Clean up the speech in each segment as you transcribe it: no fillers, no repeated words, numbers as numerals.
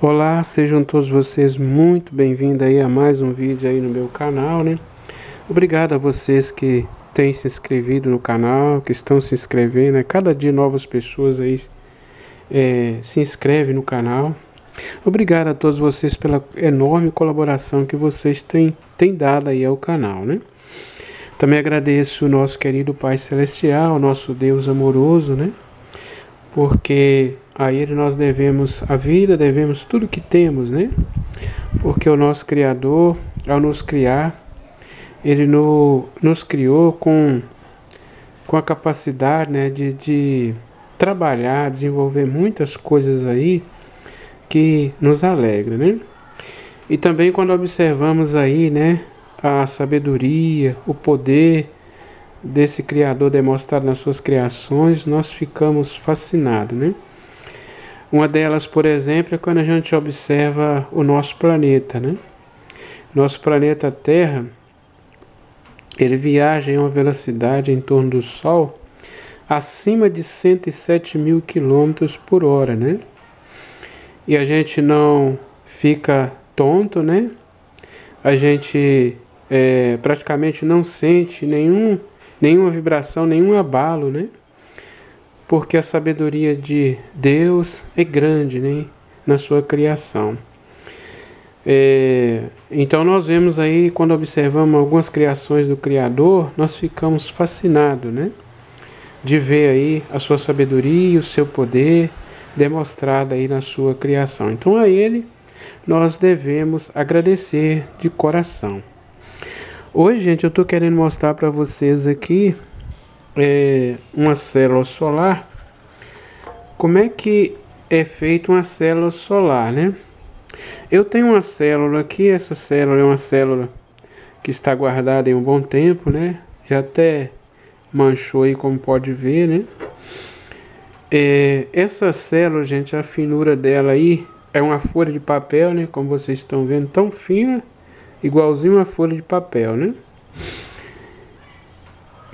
Olá, sejam todos vocês muito bem-vindos aí a mais um vídeo aí no meu canal, né? Obrigado a vocês que têm se inscrevido no canal, que estão se inscrevendo, né? Cada dia novas pessoas aí se inscrevem no canal. Obrigado a todos vocês pela enorme colaboração que vocês têm dado aí ao canal, né? Também agradeço o nosso querido Pai Celestial, nosso Deus amoroso, né? Porque a Ele nós devemos a vida, devemos tudo que temos, né? Porque o nosso Criador, ao nos criar, Ele nos criou com a capacidade, né, de trabalhar, desenvolver muitas coisas aí que nos alegram, né? E também quando observamos aí, né, a sabedoria, o poder desse Criador demonstrado nas suas criações, nós ficamos fascinados, né? Uma delas, por exemplo, é quando a gente observa o nosso planeta, né? Nosso planeta Terra, ele viaja em uma velocidade em torno do Sol acima de 107 mil quilômetros por hora, né? E a gente não fica tonto, né? A gente praticamente não sente nenhuma vibração, nenhum abalo, né? Porque a sabedoria de Deus é grande, né? Na sua criação. Então nós vemos aí, quando observamos algumas criações do Criador, nós ficamos fascinados, né? De ver aí a sua sabedoria e o seu poder demonstrado aí na sua criação. Então a Ele nós devemos agradecer de coração. Hoje, gente, eu estou querendo mostrar para vocês aqui uma célula solar. Como é que é feita uma célula solar, né? Eu tenho uma célula aqui, essa célula é uma célula que está guardada em um bom tempo, né? Já até manchou aí, como pode ver, né? Essa célula, gente, a finura dela aí é uma folha de papel, né? Como vocês estão vendo, tão fina, igualzinho uma folha de papel, né?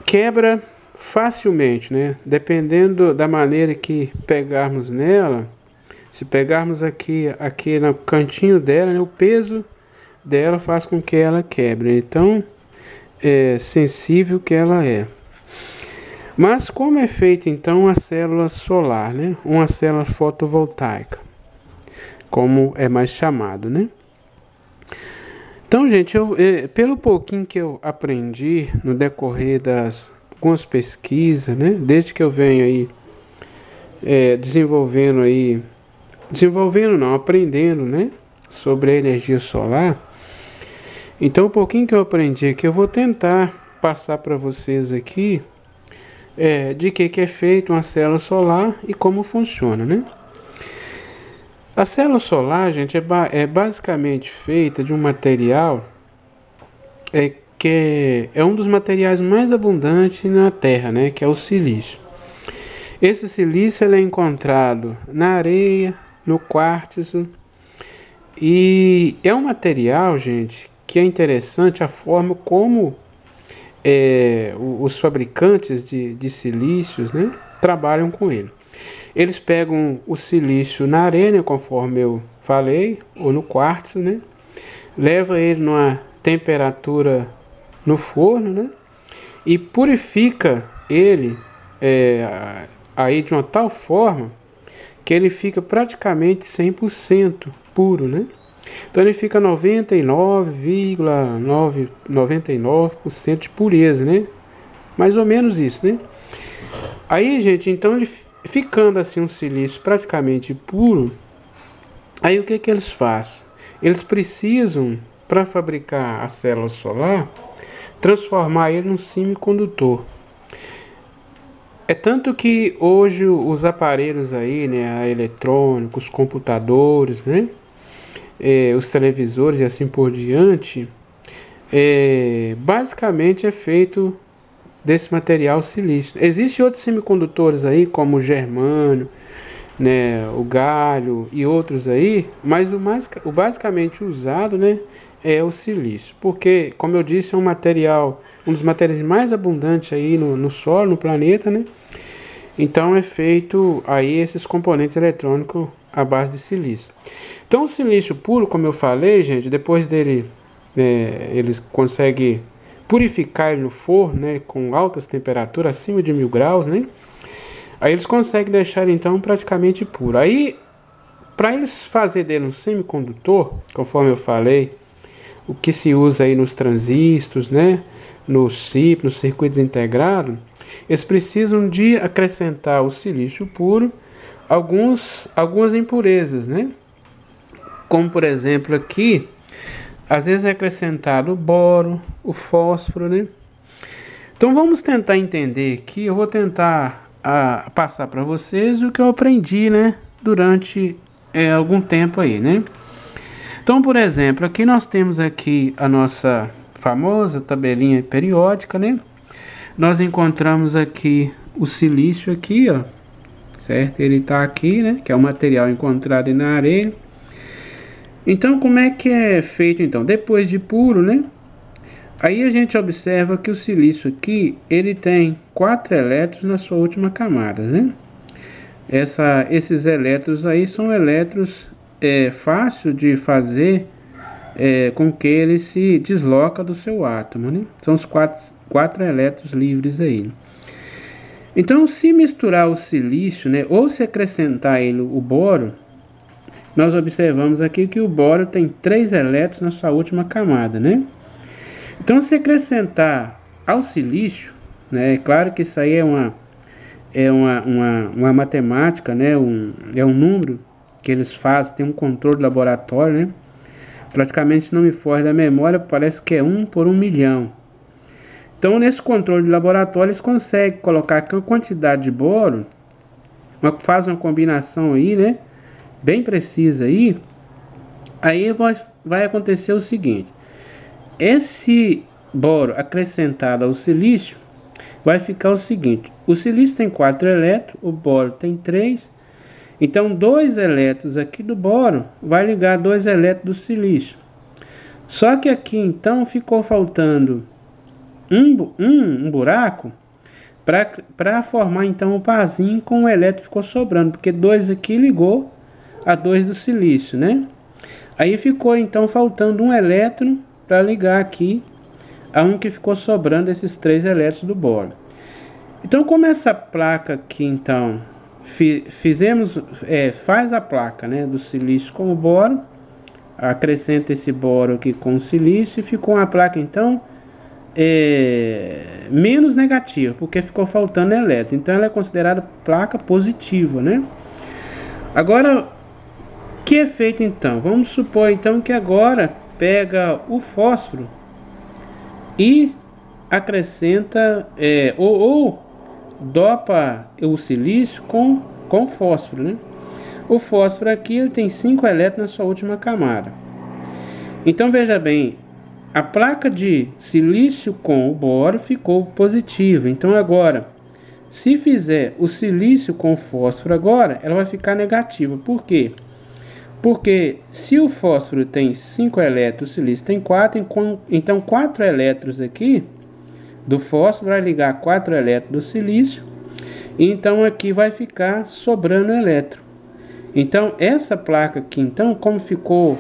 Quebra facilmente, né? Dependendo da maneira que pegarmos nela. Se pegarmos aqui no cantinho dela, né? O peso dela faz com que ela quebre. Então, é sensível que ela é. Mas como é feita então uma célula solar, né? Uma célula fotovoltaica, como é mais chamado, né? Então, gente, pelo pouquinho que eu aprendi no decorrer das algumas pesquisas, né? Desde que eu venho aí aprendendo, né? Sobre a energia solar. Então, o pouquinho que eu aprendi aqui, eu vou tentar passar para vocês aqui de que é feita uma célula solar e como funciona, né? A célula solar, gente, é basicamente feita de um material que é um dos materiais mais abundantes na Terra, né? Que é o silício. Esse silício ele é encontrado na areia, no quartzo, e é um material, gente, que é interessante a forma como os fabricantes de silícios, né, trabalham com ele. Eles pegam o silício na areia, né, conforme eu falei, ou no quartzo, né, leva ele numa temperatura no forno, né, e purifica ele aí de uma tal forma que ele fica praticamente 100% puro, né? Então ele fica 99,99% de pureza, né? Mais ou menos isso, né? Aí, gente, então ele ficando assim um silício praticamente puro, aí o que eles fazem? Eles precisam, para fabricar a célula solar, transformar ele num semicondutor. É tanto que hoje os aparelhos aí, né, eletrônicos, os computadores, né, os televisores e assim por diante, basicamente é feito desse material silício. Existem outros semicondutores aí, como o germânio, né, o galho e outros aí, mas o basicamente usado, né, é o silício, porque, como eu disse, é um dos materiais mais abundantes aí no solo, no planeta, né? Então é feito aí esses componentes eletrônicos à base de silício. Então o silício puro, como eu falei, gente, depois dele, eles conseguem purificar ele no forno, né, com altas temperaturas, acima de 1000 graus, né? Aí eles conseguem deixar ele, então, praticamente puro. Aí, para eles fazerem dele um semicondutor, conforme eu falei, o que se usa aí nos transistores, né, no CIP, nos circuitos integrados, eles precisam de acrescentar o silício puro algumas impurezas, né? Como, por exemplo, aqui, às vezes é acrescentado o boro, o fósforo, né? Então vamos tentar entender aqui, eu vou tentar passar para vocês o que eu aprendi, né, durante algum tempo aí, né? Então, por exemplo, aqui nós temos aqui a nossa famosa tabelinha periódica, né? Nós encontramos aqui o silício aqui, ó, certo? Ele está aqui, né, que é o material encontrado na areia. Então, como é que é feito, então? Depois de puro, né? Aí a gente observa que o silício aqui, ele tem 4 elétrons na sua última camada, né? Esses elétrons aí são elétrons fácil de fazer com que ele se desloca do seu átomo, né? São os 4 elétrons livres aí. Então, se misturar o silício, né, ou se acrescentar ele o boro, nós observamos aqui que o boro tem 3 elétrons na sua última camada, né? Então, se acrescentar ao silício, né, é claro que isso aí é uma matemática, né, é um número que eles fazem, tem um controle de laboratório, né? Praticamente, se não me foge da memória, parece que é 1 por 1 milhão. Então, nesse controle de laboratório, eles conseguem colocar aqui uma quantidade de boro, faz uma combinação aí, né, bem precisa aí. Aí vai acontecer o seguinte: esse boro acrescentado ao silício vai ficar o seguinte: o silício tem 4 elétrons, o boro tem 3. Então 2 elétrons aqui do boro vai ligar 2 elétrons do silício. Só que aqui então ficou faltando um buraco para formar então o parzinho com o elétron ficou sobrando, porque 2 aqui ligou a 2 do silício, né? Aí ficou então faltando um elétron para ligar aqui a um que ficou sobrando, esses 3 elétrons do boro. Então, como essa placa aqui, então, faz a placa, né, do silício com o boro, acrescenta esse boro aqui com o silício e ficou uma placa, então, menos negativa, porque ficou faltando elétron. Então, ela é considerada placa positiva, né? Agora, o que é feito, então? Vamos supor, então, que agora pega o fósforo e acrescenta ou dopa o silício com fósforo, né? O fósforo aqui ele tem 5 elétrons na sua última camada. Então veja bem, a placa de silício com o boro ficou positiva. Então agora, se fizer o silício com o fósforo agora, ela vai ficar negativa. Por quê? Porque se o fósforo tem 5 elétrons, o silício tem 4, então 4 elétrons aqui do fósforo vai ligar 4 elétrons do silício, e então aqui vai ficar sobrando elétron. Então essa placa aqui, então, como ficou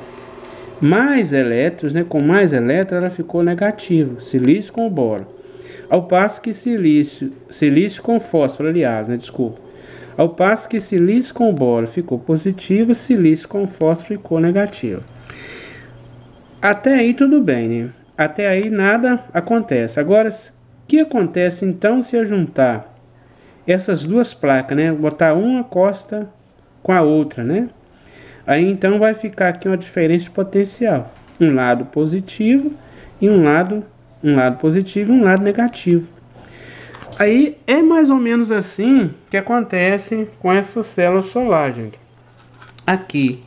mais elétrons, né, com mais elétrons, ela ficou negativa, silício com boro. Ao passo que silício com fósforo, aliás, né, desculpa. Ao passo que silício com boro ficou positivo, silício com fósforo ficou negativo. Até aí tudo bem, né? Até aí nada acontece. Agora, o que acontece então se eu juntar essas duas placas, né? Botar uma costa com a outra, né? Aí então vai ficar aqui uma diferença de potencial. Um lado positivo e um lado positivo e um lado negativo. Aí é mais ou menos assim que acontece com essa célula solar, gente. Aqui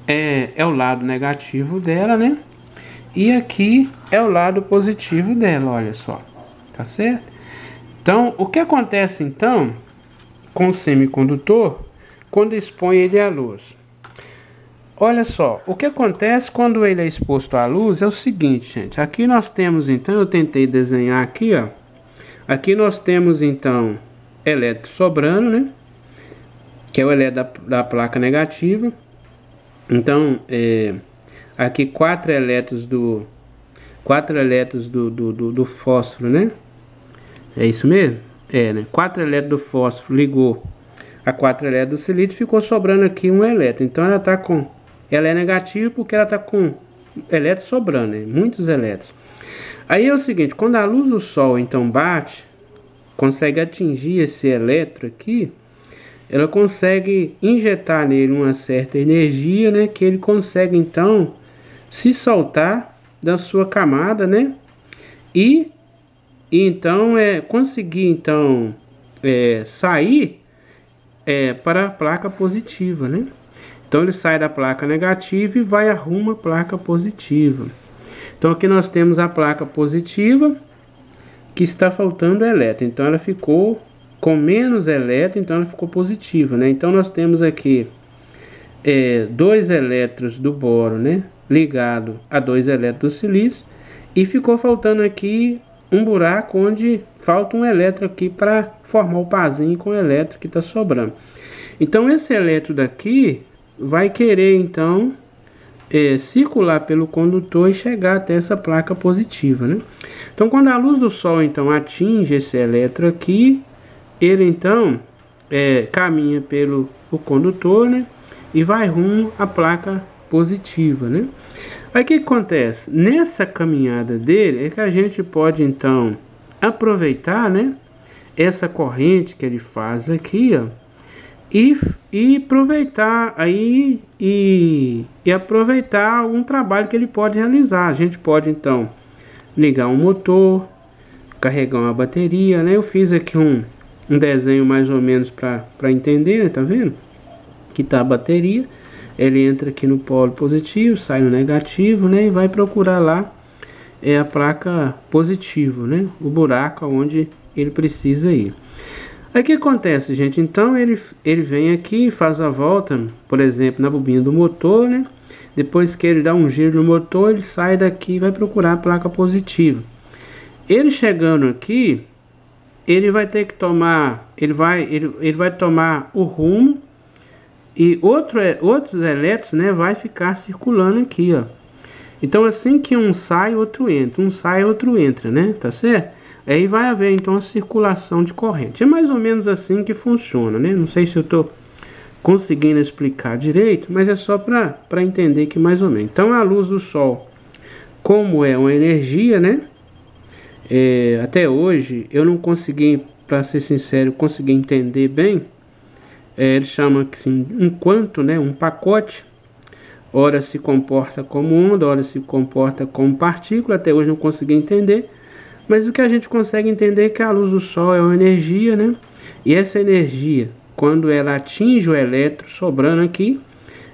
é o lado negativo dela, né? E aqui é o lado positivo dela, olha só. Tá certo? Então, o que acontece então com o semicondutor quando expõe ele à luz? Olha só, o que acontece quando ele é exposto à luz é o seguinte, gente. Aqui nós temos então, eu tentei desenhar aqui, ó. Aqui nós temos então elétron sobrando, né? que é o elétron da placa negativa. Então, aqui 4 elétrons do fósforo, né? É isso mesmo? Né? 4 elétrons do fósforo ligou a 4 elétrons do silício, ficou sobrando aqui um elétron. Então ela é negativa porque ela está com elétrons sobrando, né? Muitos elétrons. Aí é o seguinte, quando a luz do sol então bate, consegue atingir esse elétron aqui, ela consegue injetar nele uma certa energia, né? Que ele consegue então se soltar da sua camada, né? E então conseguir então sair para a placa positiva, né? Então ele sai da placa negativa e vai rumo à placa positiva. Então aqui nós temos a placa positiva que está faltando elétron. Então ela ficou com menos elétron, então ela ficou positiva, né? Então nós temos aqui 2 elétrons do boro, né? Ligado a 2 elétrons do silício, e ficou faltando aqui um buraco onde falta um elétron aqui para formar o parzinho com o elétron que está sobrando. Então esse elétron daqui vai querer então circular pelo condutor e chegar até essa placa positiva, né? Então quando a luz do sol então atinge esse elétron aqui, ele então caminha pelo condutor, né? E vai rumo à placa positiva, né? Aí o que acontece? Nessa caminhada dele é que a gente pode então aproveitar, né, essa corrente que ele faz aqui, ó, e aproveitar aí e aproveitar um trabalho que ele pode realizar. A gente pode então ligar um motor, carregar uma bateria, né? Eu fiz aqui um desenho mais ou menos para entender, né? Tá vendo? Que tá a bateria, ele entra aqui no polo positivo, sai no negativo, né? E vai procurar lá a placa positiva, né? O buraco onde ele precisa ir. Aí o que acontece, gente? Então ele vem aqui e faz a volta, por exemplo, na bobina do motor, né? Depois que ele dá um giro no motor, ele sai daqui e vai procurar a placa positiva. Ele chegando aqui, ele vai ter que tomar, ele vai tomar o rumo, e outros elétrons, né, vai ficar circulando aqui, ó. Então assim que um sai, outro entra, um sai, outro entra, né? Tá certo? Aí vai haver então a circulação de corrente. É mais ou menos assim que funciona, né? Não sei se eu tô conseguindo explicar direito, mas é só para entender que mais ou menos. Então a luz do sol, como é uma energia, né? Até hoje eu não consegui, para ser sincero, conseguir entender bem. Ele chama assim, um quanto, né? Um pacote. Ora se comporta como onda, ora se comporta como partícula. Até hoje não consegui entender. Mas o que a gente consegue entender é que a luz do sol é uma energia, né? E essa energia, quando ela atinge o elétron sobrando aqui,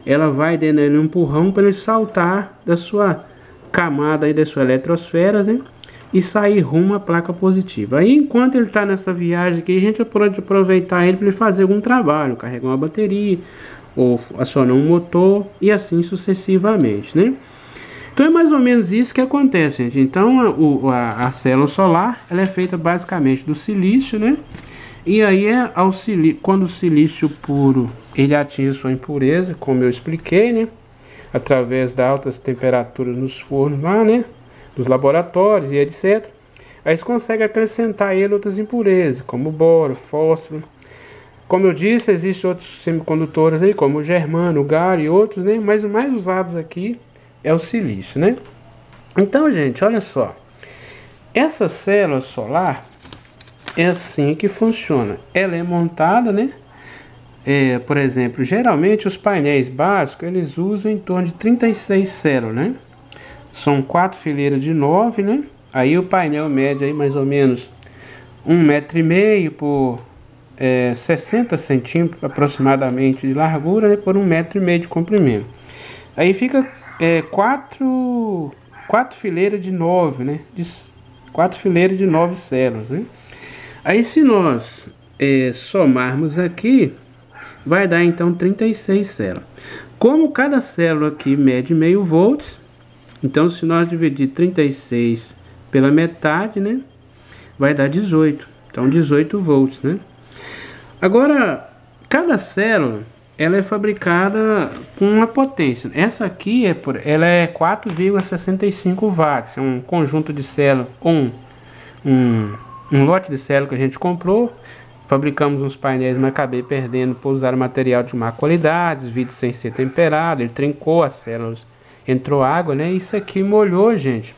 ela vai dando ele um empurrão para ele saltar da sua camada aí, da sua eletrosfera, né? E sair rumo à placa positiva. Aí enquanto ele está nessa viagem aqui, a gente pode aproveitar ele para ele fazer algum trabalho, carregar uma bateria, ou acionar um motor, e assim sucessivamente, né? Então é mais ou menos isso que acontece, gente. Então a célula solar, ela é feita basicamente do silício, né? E aí quando o silício puro ele atinge sua impureza, como eu expliquei, né? Através das altas temperaturas nos fornos lá, né? Dos laboratórios e etc. Aí eles conseguem acrescentar ele outras impurezas, como boro, fósforo. Como eu disse, existem outros semicondutores aí, como o germano, o galho e outros, né? Mas os mais usados aqui é o silício, né? Então, gente, olha só. Essa célula solar é assim que funciona. Ela é montada, né? Por exemplo, geralmente os painéis básicos, eles usam em torno de 36 células, né? São 4 fileiras de 9, né? Aí o painel mede aí mais ou menos 1,5 m por 60 centímetros aproximadamente de largura, né? Por 1,5 m de comprimento. Aí fica 4 fileiras de 9, né? 4 fileiras de 9 células, né? Aí se nós somarmos aqui, vai dar então 36 células. Como cada célula aqui mede meio volts, então se nós dividir 36 pela metade, né, vai dar 18. Então 18 volts, né? Agora, Cada célula, ela é fabricada com uma potência. Essa aqui ela é 4,65 watts. É um conjunto de células, um lote de células que a gente comprou. Fabricamos uns painéis, mas acabei perdendo por usar material de má qualidade, vidro sem ser temperado, ele trincou as células, entrou água, né? Isso aqui molhou, gente.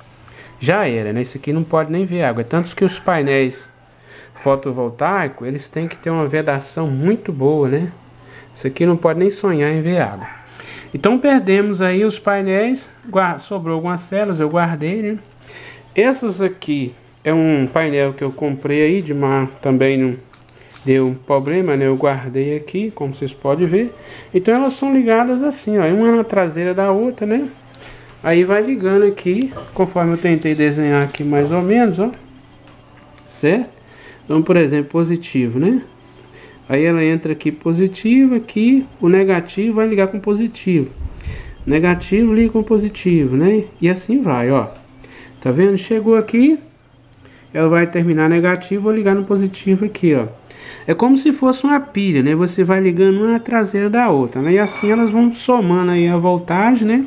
Já era, né? Isso aqui não pode nem ver água. Tanto que os painéis fotovoltaicos, eles têm que ter uma vedação muito boa, né? Isso aqui não pode nem sonhar em ver água. Então perdemos aí os painéis, sobrou algumas células, eu guardei, né? Essas aqui é um painel que eu comprei aí, também não deu um problema, né? Eu guardei aqui, como vocês podem ver. Então elas são ligadas assim, ó, uma na traseira da outra, né? Aí vai ligando aqui, conforme eu tentei desenhar aqui mais ou menos, ó. Certo? Então, por exemplo, positivo, né? Aí ela entra aqui positivo, aqui o negativo vai ligar com positivo. Negativo liga com positivo, né? E assim vai, ó. Tá vendo? Chegou aqui, ela vai terminar negativo, vou ligar no positivo aqui, ó. É como se fosse uma pilha, né? Você vai ligando uma na traseira da outra, né? E assim elas vão somando aí a voltagem, né?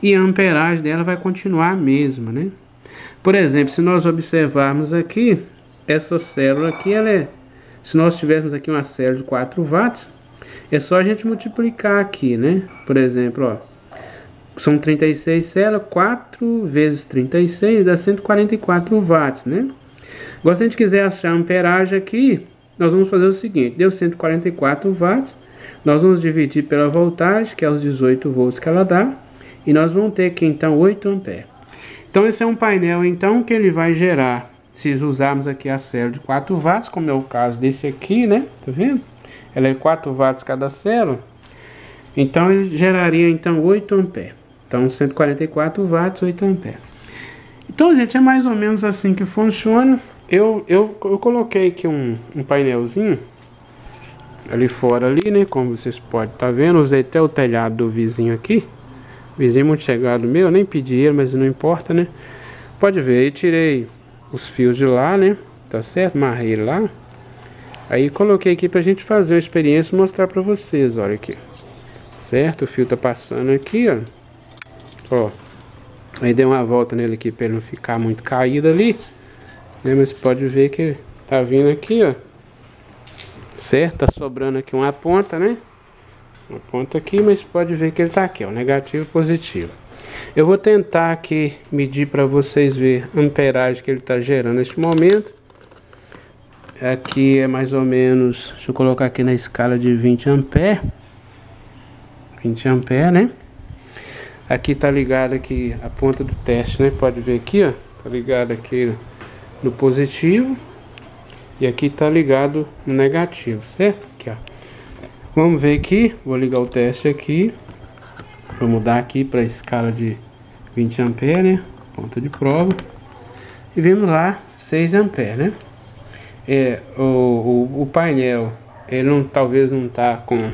E a amperagem dela vai continuar a mesma, né? Por exemplo, se nós observarmos aqui, essa célula aqui, se nós tivermos aqui uma célula de 4 watts, é só a gente multiplicar aqui, né? Por exemplo, ó, são 36 células, 4 vezes 36 dá 144 watts, né? Agora, se a gente quiser achar a amperagem aqui, nós vamos fazer o seguinte: deu 144 watts, nós vamos dividir pela voltagem, que é os 18 volts que ela dá, e nós vamos ter aqui então 8 amperes. Então esse é um painel então que ele vai gerar, se usarmos aqui a célula de 4 watts, como é o caso desse aqui, né? Tá vendo? Ela é 4 watts cada célula. Então ele geraria então 8 amperes. Então 144 watts, 8 amperes. Então, gente, é mais ou menos assim que funciona. Eu coloquei aqui um painelzinho ali fora ali, né? Como vocês podem estar vendo. Usei até o telhado do vizinho aqui. Vizinho muito chegado meu, nem pedi ele, mas não importa, né? Pode ver, aí tirei os fios de lá, né? Tá certo? Amarrei lá. Aí coloquei aqui pra gente fazer uma experiência e mostrar pra vocês, olha aqui. Certo? O fio tá passando aqui, ó. Ó. Aí dei uma volta nele aqui pra ele não ficar muito caído ali, né? Mas pode ver que tá vindo aqui, ó. Certo? Tá sobrando aqui uma ponta, né? Uma ponta aqui, mas pode ver que ele tá aqui, ó, negativo e positivo. Eu vou tentar aqui medir para vocês ver a amperagem que ele tá gerando neste momento. Aqui é mais ou menos, deixa eu colocar aqui na escala de 20 amperes. 20 amperes, né? Aqui tá ligado aqui a ponta do teste, né? Pode ver aqui, ó, tá ligado aqui no positivo e aqui tá ligado no negativo, certo? Aqui, ó. Vamos ver aqui, vou ligar o teste aqui. Vou mudar aqui para a escala de 20 amperes, né? Ponta de prova. E vemos lá 6 amperes, né? O painel, ele talvez não tá com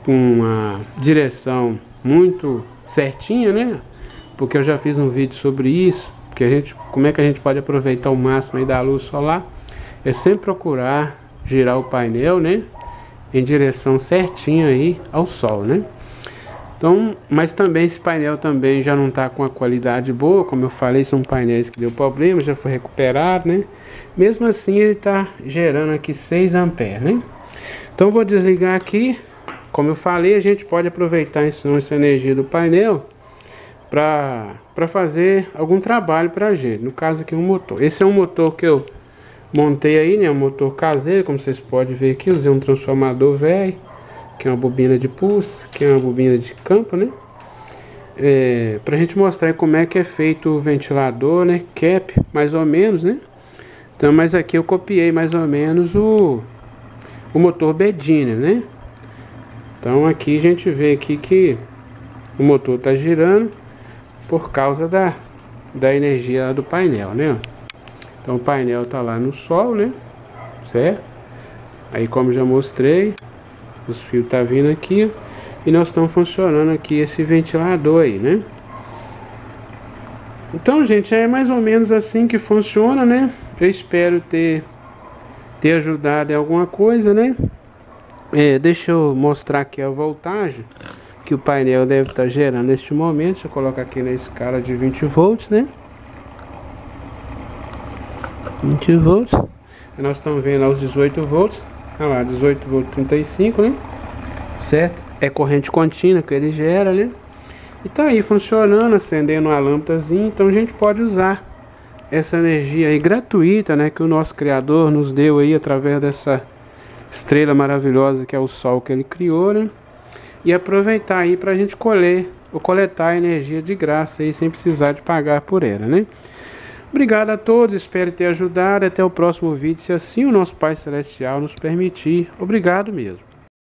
uma direção muito certinha, né? Porque eu já fiz um vídeo sobre isso, como é que a gente pode aproveitar o máximo aí da luz solar. É sempre procurar girar o painel, né, em direção certinha aí ao sol, né? Então, mas também esse painel também já não está com a qualidade boa, como eu falei, são painéis que deu problema, já foi recuperado, né? Mesmo assim ele está gerando aqui 6 amperes, né? Então vou desligar aqui. Como eu falei, a gente pode aproveitar essa energia do painel para fazer algum trabalho para a gente. No caso aqui um motor. Esse é um motor que eu montei aí, né? Um motor caseiro, como vocês podem ver aqui. Usei um transformador velho, que é uma bobina de pulso, que é uma bobina de campo, né? Pra gente mostrar como é que é feito o ventilador, né? Cap, mais ou menos, né? Então, mas aqui eu copiei mais ou menos o motor Bediner, né? Então aqui a gente vê aqui que o motor tá girando por causa da energia do painel, né? Então o painel tá lá no sol, né? Certo? Aí, como já mostrei, os fios tá vindo aqui e nós estamos funcionando aqui esse ventilador aí, né? Então, gente, é mais ou menos assim que funciona, né? Eu espero ter ter ajudado em alguma coisa, né? Deixa eu mostrar aqui a voltagem que o painel deve estar gerando neste momento. Deixa eu colocar aqui na escala de 20 volts, né? 20 volts. E nós estamos vendo aos 18 volts. Olha lá, 18 volts 35, né? Certo? É corrente contínua que ele gera, né? E tá aí funcionando, acendendo uma lâmpadazinha. Então a gente pode usar essa energia aí gratuita, né? Que o nosso Criador nos deu aí através dessa estrela maravilhosa que é o Sol que ele criou, né? E aproveitar aí pra gente coletar energia de graça aí sem precisar de pagar por ela, né? Obrigado a todos, espero ter ajudado. Até o próximo vídeo, se assim o nosso Pai Celestial nos permitir. Obrigado mesmo.